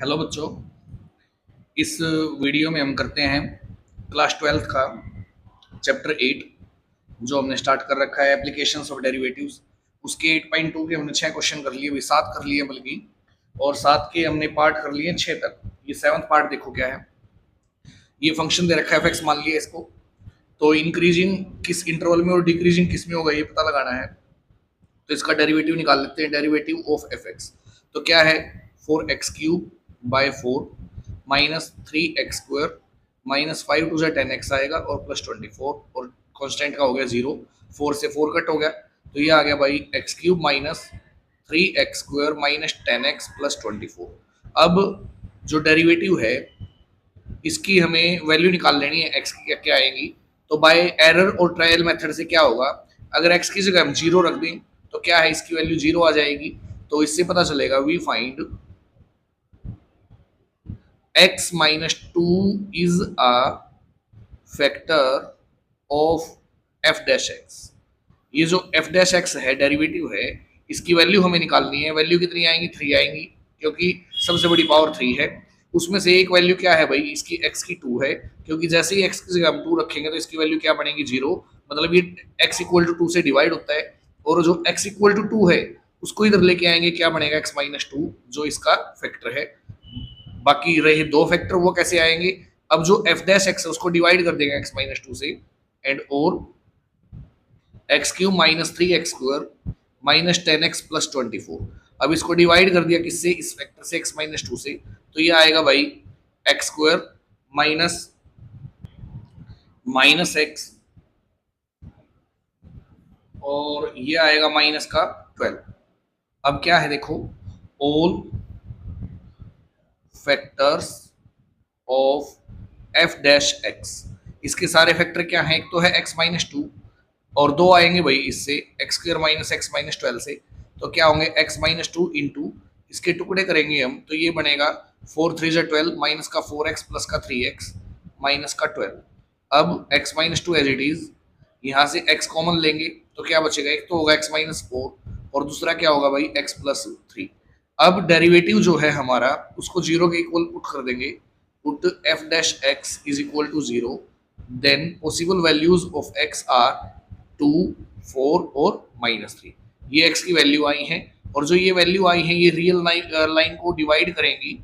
Hello बच्चों, इस video में हम करते हैं क्लास 12th का चैप्टर 8 जो हमने स्टार्ट कर रखा है एप्लीकेशंस ऑफ डेरिवेटिव्स। उसके 8.2 के हमने 6 क्वेश्चन कर लिए, अभी 7 कर लिए बल्कि, और 7 के हमने पार्ट कर लिए 6 तक। ये 7th पार्ट देखो क्या है। ये फंक्शन दे रखा है एफ मान लिया इसको, तो इंक्रीजिंग किस इंटरवल में और डिक्रीजिंग किस में होगा ये पता लगाना है। तो इसका डेरिवेटिव निकाल लेते हैं, डेरिवेटिव ऑफ एफ एक्स। तो क्या है, 4x³ bye 4 minus 3x² minus 5 to 10x आएगा और प्लस 24, और कॉन्स्टेंट का हो गया 0, 4 से 4 कट हो गया, तो ये आ गया भाई x³ minus 3x² minus 10x plus 24। अब जो डेरिवेटिव है इसकी हमें वैल्यू निकाल लेनी है, x की क्या क्या आएंगी। तो बाय एरर और ट्रायल मेथड से क्या होगा, अगर x की जगह हम 0 रख दें तो क्या है, इसकी वैल्यू 0 आ जाएगी। तो इससे पता चलेगा we find x minus 2 is a factor of F dash X. ये जो एफ डैश एक्स है डेरिवेटिव है, इसकी वैल्यू हमें निकालनी है। वैल्यू कितनी आएंगी, 3 आएंगी, क्योंकि सबसे बड़ी पावर 3 है। उसमें से एक वैल्यू क्या है भाई, इसकी x की 2 है, क्योंकि जैसे ही x की जगह हम 2 रखेंगे तो इसकी वैल्यू क्या बनेगी, 0। मतलब ये x इक्वल टू 2 से डिवाइड होता है, और जो x इक्वल टू 2 है उसको इधर लेके आएंगे, क्या बनेगा x माइनस 2, जो इसका फैक्टर है। बाकी रहे दो फैक्टर, वो कैसे आएंगे, अब जो एफ डैश एक्स है उसको डिवाइड कर देगा x माइनस 2 से, एंड और x³ minus 3x² minus 10x plus 24। अब इसको डिवाइड कर दिया किससे, इस फैक्टर से x माइनस 2 से, तो ये आएगा भाई x² माइनस माइनस x, और ये आएगा माइनस का 12। अब क्या है देखो, all factors of F dash x, इसके सारे फैक्टर क्या हैं, एक तो है x माइनस 2, और दो आएंगे भाई इससे x² माइनस x माइनस 12 से। तो क्या होंगे, x माइनस 2 इंटू इसके टुकड़े करेंगे हम, तो ये बनेगा 4 3 12 माइनस का 4x प्लस का 3x माइनस का 12। अब x minus 2 as it is, यहाँ से x कॉमन लेंगे तो क्या बचेगा, एक तो होगा x माइनस 4 और दूसरा क्या होगा भाई x प्लस 3। अब डेरिवेटिव जो है हमारा उसको 0 के इक्वल पुट कर देंगे, put F dash X is equal to 0, then possible values of x are 2 4 और माइनस 3। ये x की वैल्यू आई है, और जो ये वैल्यू आई है ये रियल लाइन को डिवाइड करेंगी।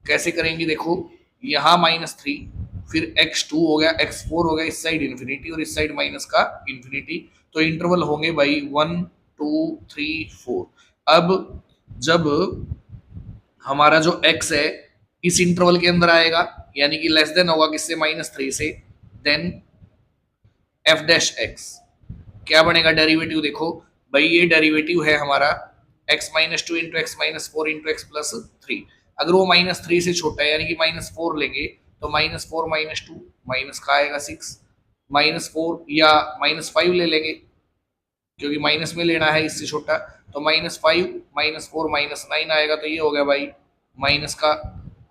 कैसे करेंगी देखो, यहाँ माइनस 3, फिर x2 हो गया, x4 हो गया, इस साइड इन्फिनिटी और इस साइड माइनस का इन्फिनिटी। तो इंटरवल होंगे भाई 1 2 3 4। अब जब हमारा जो x है इस इंटरवल के अंदर आएगा, यानी कि लेस देन होगा किससे, -3 से, देन एफ डैश एक्स क्या बनेगा, डेरिवेटिव देखो भाई, ये डेरिवेटिव है हमारा x minus 2 into x minus 4 into x plus 3। अगर वो -3 से छोटा है यानी कि -4 लेंगे, तो -4 माइनस 2 माइनस का आएगा 6, -4 या -5 ले लेंगे, क्योंकि माइनस में लेना है इससे छोटा, तो -5 -4 -9 आएगा, तो ये हो गया भाई माइनस का,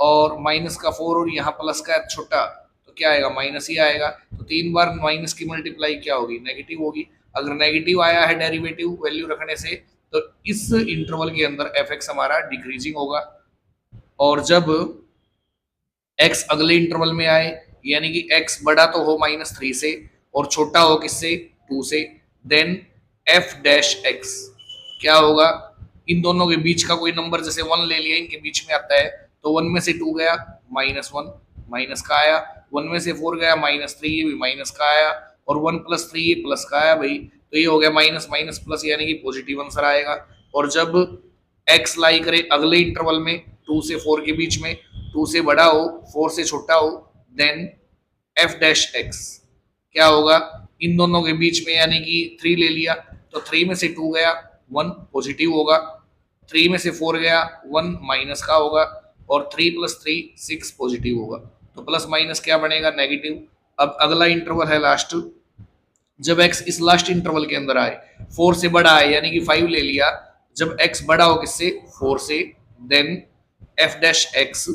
और माइनस का 4 और यहाँ प्लस का छोटा, तो क्या आएगा, माइनस ही आएगा। तो 3 बार माइनस की मल्टीप्लाई क्या होगी, नेगेटिव होगी। अगर नेगेटिव आया है डेरिवेटिव वैल्यू रखने से, तो इस इंटरवल के अंदर एफ एक्स हमारा डिक्रीजिंग होगा, और जब एक्स अगले इंटरवल में आए, यानी कि एक्स बड़ा तो हो -3 से और छोटा हो किससे, 2 से, देन एफ डैश एक्स क्या होगा, इन दोनों के बीच का कोई नंबर, जैसे 1 ले लिया, इनके बीच में आता है, तो 1 में से 2 गया -1 माइनस का आया, 1 में से 4 गया -3, ये भी माइनस का आया, और 1 प्लस 3 ये प्लस का आया भाई, तो ये हो गया माइनस माइनस प्लस, यानी कि पॉजिटिव आंसर आएगा। और जब एक्स लाई करे अगले इंटरवल में 2 से 4 के बीच में, 2 से बड़ा हो 4 से छोटा हो, देन एफ डैश एक्स क्या होगा, इन दोनों के बीच में, यानी कि 3 ले लिया, तो 3 में से 2 गया 1 पॉजिटिव होगा, 3 में से 4 गया 1 माइनस का होगा, और 3 प्लस 3 6 पॉजिटिव होगा, तो प्लस माइनस क्या बनेगा, नेगेटिव। अब अगला इंटरवल है लास्ट, जब x इस लास्ट इंटरवल के अंदर आए, 4 से बड़ा आए, यानी कि 5 ले लिया, जब x बड़ा हो किससे, 4 से, then F dash X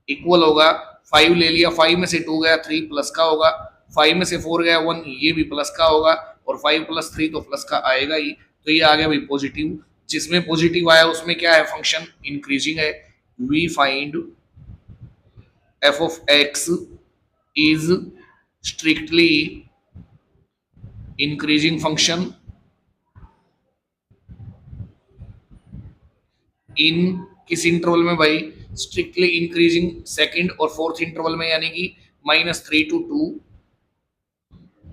equal होगा, 5 ले लिया, 5 में से 2 गया 3 प्लस का होगा, 5 में से 4 गया 1, ये भी प्लस का होगा, और 5 प्लस 3 तो प्लस का आएगा ही, तो ये आ गया भाई पॉजिटिव। जिसमें पॉजिटिव आया उसमें क्या है, फंक्शन इंक्रीजिंग है, we find F of X is strictly increasing function in किस इंटरवल में भाई, स्ट्रिक्टली इंक्रीजिंग सेकंड और फोर्थ इंटरवल में, यानी कि -3 to 2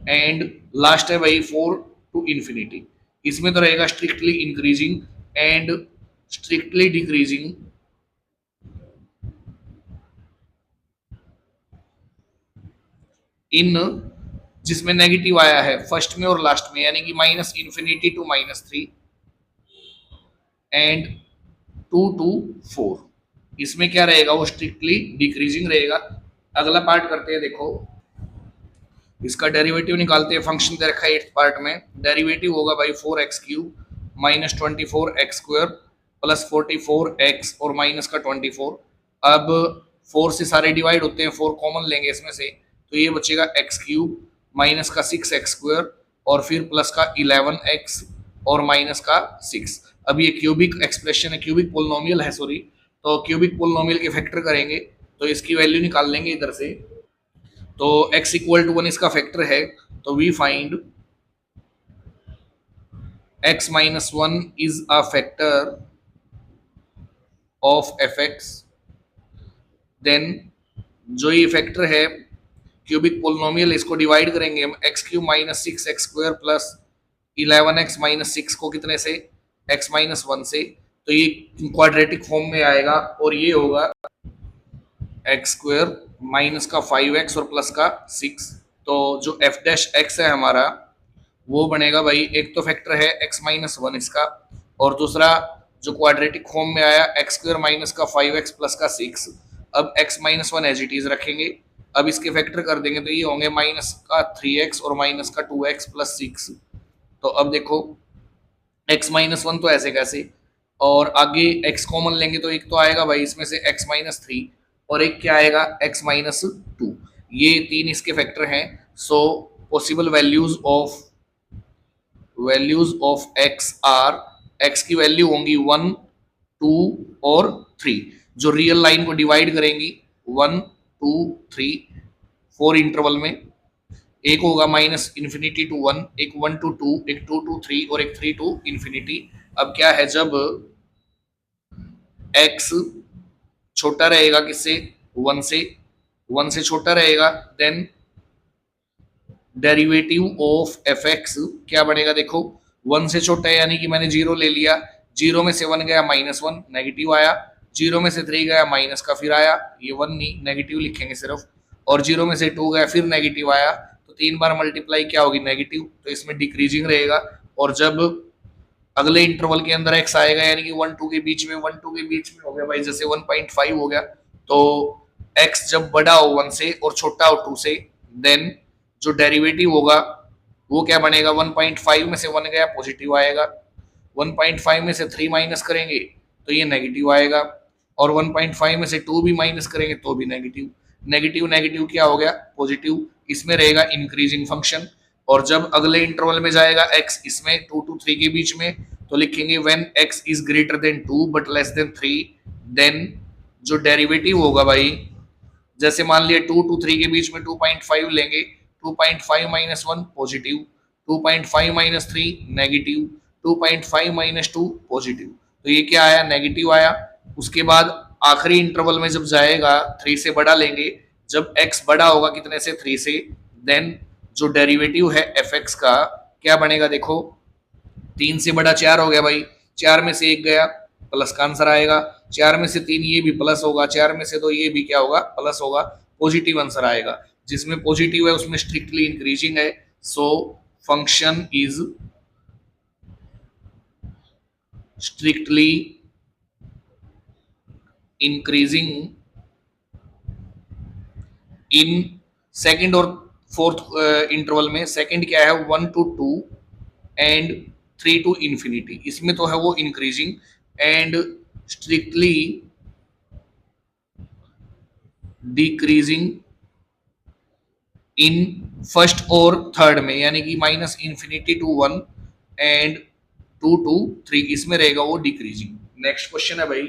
एंड लास्ट है भाई 4 to इंफिनिटी। इसमें तो रहेगा strictly increasing and strictly decreasing in, जिसमें नेगेटिव आया है फर्स्ट में और लास्ट में, यानी कि -∞ to -3 एंड 2 to 4। इसमें क्या रहेगा, वो स्ट्रिक्टली डिक्रीजिंग रहेगा। अगला पार्ट करते हैं, देखो इसका डेरिवेटिव निकालते हैं। फंक्शन दे रखा है 8th पार्ट में, डेरिवेटिव होगा भाई 4x³ - 24x² प्लस 44x और माइनस का 24। अब 4 से सारे डिवाइड होते हैं, 4 कॉमन लेंगे इसमें से, तो ये बचेगा x³ माइनस का 6x² और फिर प्लस का 11x और माइनस का 6। अब ये क्यूबिक एक्सप्रेशन है, क्यूबिक पोलिनोमियल है, सॉरी, तो क्यूबिक पोलिनोमियल के फैक्टर करेंगे तो इसकी वैल्यू निकाल लेंगे इधर से। तो x = 1 इसका फैक्टर है, तो we find x - 1 is a factor of fx। Then जो ये फैक्टर है क्यूबिक पोलिनोमियल, इसको डिवाइड करेंगे हम, x³ - 6x² प्लस 11x - 6 को कितने से, x - 1 से, तो ये क्वाड्रेटिक फॉर्म में आएगा और ये होगा x² माइनस का 5x और प्लस का 6। तो जो f' है हमारा, वो बनेगा भाई, एक तो फैक्टर है x - 1 इसका, और दूसरा जो क्वाड्रेटिक फॉर्म में आया x² माइनस का 5x प्लस का 6। अब x - 1 एज इट इज रखेंगे, अब इसके फैक्टर कर देंगे तो ये होंगे माइनस का 3x और माइनस का 2x प्लस 6। तो अब देखो x - 1 तो ऐसे कैसे, और आगे x कॉमन लेंगे तो एक तो आएगा भाई इसमें से x - 3 और एक क्या आएगा x - 2। ये 3 इसके फैक्टर हैं। So possible values of x are, x की वैल्यू होंगी 1, 2 और 3, जो रियल लाइन को डिवाइड करेंगी 1, 2, 3 4 इंटरवल में। एक होगा -∞ to 1, एक 1 to 2, एक 2 to 3 और एक 3 to इंफिनिटी। अब क्या है, जब x छोटा रहेगा किससे, 1 से, 1 से छोटा रहेगा, देन डेरिवेटिव ऑफ fx क्या बनेगा, देखो 1 से छोटा है यानी कि मैंने 0 ले लिया, 0 में से 1 गया -1 नेगेटिव आया, 0 में से 3 गया माइनस का फिर आया, ये 1 नहीं नेगेटिव लिखेंगे सिर्फ, और 0 में से 2 गया फिर नेगेटिव आया, तो 3 बार मल्टीप्लाई क्या होगी, नेगेटिव, तो इसमें डिक्रीजिंग रहेगा। और जब अगले इंटरवल के अंदर x आएगा, यानी कि 1, 2 के बीच में, 1, 2 के बीच में हो गया भाई, जैसे 1.5 हो गया, तो x जब बड़ा हो 1 से और छोटा हो 2 से, देन जो डेरिवेटिव होगा वो क्या बनेगा, 1.5 में से 1 गया पॉजिटिव आएगा, 1.5 में से 3 माइनस करेंगे तो ये नेगेटिव आएगा, और 1.5 में से 2 भी माइनस करेंगे तो भी नेगेटिव। नेगेटिव नेगेटिव क्या हो गया, पॉजिटिव। इसमें रहेगा इंक्रीजिंग फंक्शन। और जब अगले इंटरवल में जाएगा x इसमें 2 to 3 के बीच में, तो लिखेंगे when x is greater than 2 but less than 3, then जो डेरिवेटिव होगा भाई, जैसे मान लिया 2 to 3 के बीच में 2.5 लेंगे, 2.5 - 1 पॉजिटिव, 2.5 - 3 नेगेटिव, 2.5 - 2 पॉजिटिव, तो ये क्या आया, नेगेटिव आया। उसके बाद आखिरी इंटरवल में जब जाएगा 3 से बड़ा लेंगे, जब x बड़ा होगा कितने से, 3 से, देन जो डेरिवेटिव है fx का क्या बनेगा, देखो 3 से बड़ा 4 हो गया भाई, 4 में से 1 गया प्लस का आंसर आएगा, 4 में से 3 ये भी प्लस होगा, 4 में से 2 ये भी क्या होगा, प्लस होगा, पॉजिटिव आंसर आएगा। जिसमें पॉजिटिव है उसमें स्ट्रिक्टली इंक्रीजिंग है, so function is strictly increasing in second और फोर्थ इंटरवल में। सेकंड क्या है, 1 to 2 एंड 3 to इंफिनिटी, इसमें तो है वो increasing, and strictly decreasing in first और थर्ड में, यानी कि -∞ to 1 एंड 2 to 3, इसमें रहेगा वो डिक्रीजिंग। नेक्स्ट क्वेश्चन है भाई,